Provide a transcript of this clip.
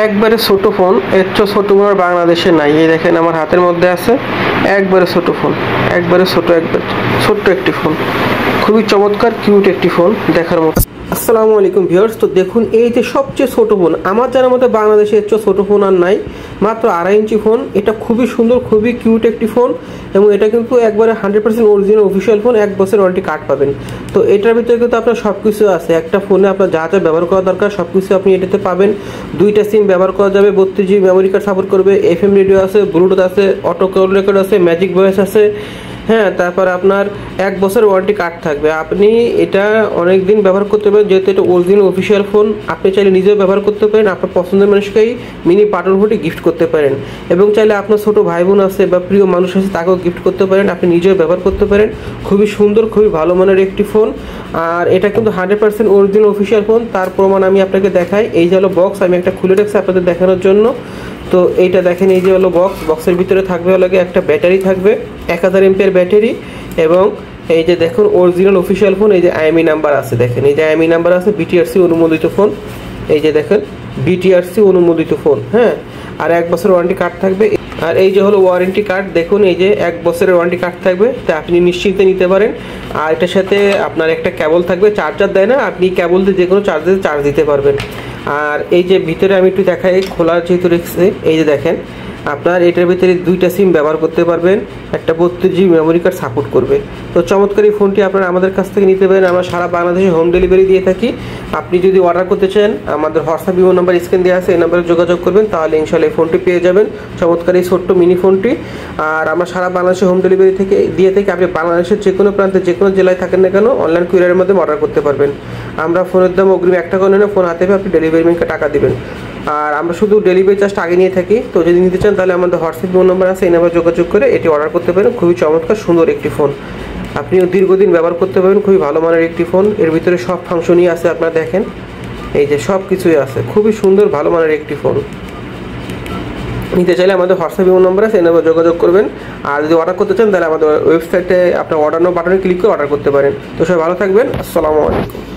একবারে ছোট ফোন, এর চেয়ে ছোট ফোন আর বাংলাদেশে নাই। এই দেখেন আমার হাতের মধ্যে আছে একবারে ছোট ফোন, একবারে ছোট, একবার ছোট্ট একটি ফোন, খুবই চমৎকার কিউট একটি ফোন দেখার মতো। আসসালামু আলাইকুম ভিউয়ার্স, তো দেখুন এই যে সবচেয়ে ছোট ফোন, আমার জানার মতো বাংলাদেশে এর চেয়ে ছোট ফোন আর নাই, মাত্র 2.5 ইঞ্চি ফোন। এটা খুবই সুন্দর, খুবই কিউট একটি ফোন এবং এটা কিন্তু একবারে 100% অরিজিনাল অফিসিয়াল ফোন, 1 বছর ওয়ারেন্টি কার্ড পাবেন। তো এটার ভিতরে কিন্তু আপনার সব কিছু আছে। একটা ফোনে আপনার যা যা ব্যবহার করা দরকার সব কিছু আপনি এটাতে পাবেন। 2টা সিম ব্যবহার করা যাবে, 32 GB মেমোরি কার্ড সাপোর্ট করবে, FM রেডিও আছে, ব্লুটুথ আছে, অটো কল রেকর্ড আছে, ম্যাজিক ভয়েস আছে, হ্যাঁ। তারপর আপনার 1 বছর ওয়ারেন্টি কার্ড থাকবে। আপনি এটা অনেক দিন ব্যবহার করতে পারেন, যেহেতু এটা অরিজিনাল অফিসিয়াল ফোন। আপনি চাইলে নিজেও ব্যবহার করতে পারেন, আপনার পছন্দের মানুষকেই মিনি বাটন ফোনটি গিফট করতে পারেন এবং চাইলে আপনার ছোটো ভাই বোন আছে বা প্রিয় মানুষ আছে তাকেও গিফট করতে পারেন, আপনি নিজেও ব্যবহার করতে পারেন। খুবই সুন্দর, খুবই ভালো মানের একটি ফোন। আর এটা কিন্তু 100% অরিজিনাল অফিসিয়াল ফোন, তার প্রমাণ আমি আপনাকে দেখাই। এই যে হলো বক্স, আমি একটা খুলে রাখছি আপনাদের দেখানোর জন্য। তো এইটা দেখেন, এই যে হলো বক্স, বক্সের ভিতরে থাকবে হলো একটা ব্যাটারি থাকবে, 1000 mAh ব্যাটারি। এবং এই যে দেখুন অরিজিনাল অফিসিয়াল ফোন, এই যে IMEI নাম্বার আছে, দেখেন এই যে IMEI নাম্বার আছে, BTRC অনুমোদিত ফোন। এই যে দেখেন BTRC অনুমোদিত ফোন, হ্যাঁ। আর 1 বছর ওয়ারেন্টি কার্ড থাকবে। আর এই যে হলো ওয়ারেন্টি কার্ড, দেখুন এই যে 1 বছরের ওয়ারেন্টি কার্ড থাকবে, তা আপনি নিশ্চিন্তে নিতে পারেন। আর এটার সাথে আপনার একটা কেবল থাকবে, চার্জার দেয় না, আপনি কেবল দিয়ে যে কোনো চার্জারে চার্জ দিতে পারবেন। আর এই যে ভিতরে আমি একটু দেখাই, খোলা যেহেতু রেখেছে, এই যে দেখেন আপনার এটার ভিতরে 2টা সিম ব্যবহার করতে পারবেন, একটা 32 GB মেমোরি কার্ড সাপোর্ট করবে। তো চমৎকার এই ফোনটি আপনারা আমাদের কাছ থেকে নিতে পারেন। আমরা সারা বাংলাদেশে হোম ডেলিভারি দিয়ে থাকি। আপনি যদি অর্ডার করতে চান, আমাদের হোয়াটসঅ্যাপ ইমো নাম্বার স্ক্রিন দেওয়া আছে, এই নাম্বারে যোগাযোগ করবেন, তাহলে ইনশাআল্লাহ এই ফোনটি পেয়ে যাবেন, চমৎকার এই ছোট্ট মিনি ফোনটি। আর আমরা সারা বাংলাদেশে হোম ডেলিভারি দিয়ে থাকি। আপনি বাংলাদেশের যে কোনো প্রান্তে যে কোনো জেলায় থাকেন না কেন, অনলাইন কুরিয়ারের মাধ্যমে অর্ডার করতে পারবেন। আমরা ফোনের দাম অগ্রিম 1 টাকা নেই, ফোন হাতে পেয়ে আপনি ডেলিভারি ম্যানকে টাকা দিবেন। আর আমরা শুধু ডেলিভারি চার্জটা আগে নিয়ে থাকি। তো যদি নিতে চান তাহলে আমাদের হোয়াটসঅ্যাপ ফোন নাম্বার আছে, এই নাম্বারে যোগাযোগ করে এটি অর্ডার করতে পারেন। খুবই চমৎকার সুন্দর একটি ফোন, আপনিও দীর্ঘদিন ব্যবহার করতে পারবেন। খুবই ভালো মানের একটি ফোন, এর ভিতরে সব ফাংশনই আছে, আপনারা দেখেন এই যে সব কিছুই আছে। খুবই সুন্দর ভালো মানের একটি ফোন। নিতে চাইলে আমাদের হোয়াটসঅ্যাপ ফোন নাম্বার আছে, এই নাম্বারে যোগাযোগ করবেন। আর যদি অর্ডার করতে চান তাহলে আমাদের ওয়েবসাইটে আপনার অর্ডার বাটনে ক্লিক করে অর্ডার করতে পারেন। তো সবাই ভালো থাকবেন, আসসালামু আলাইকুম।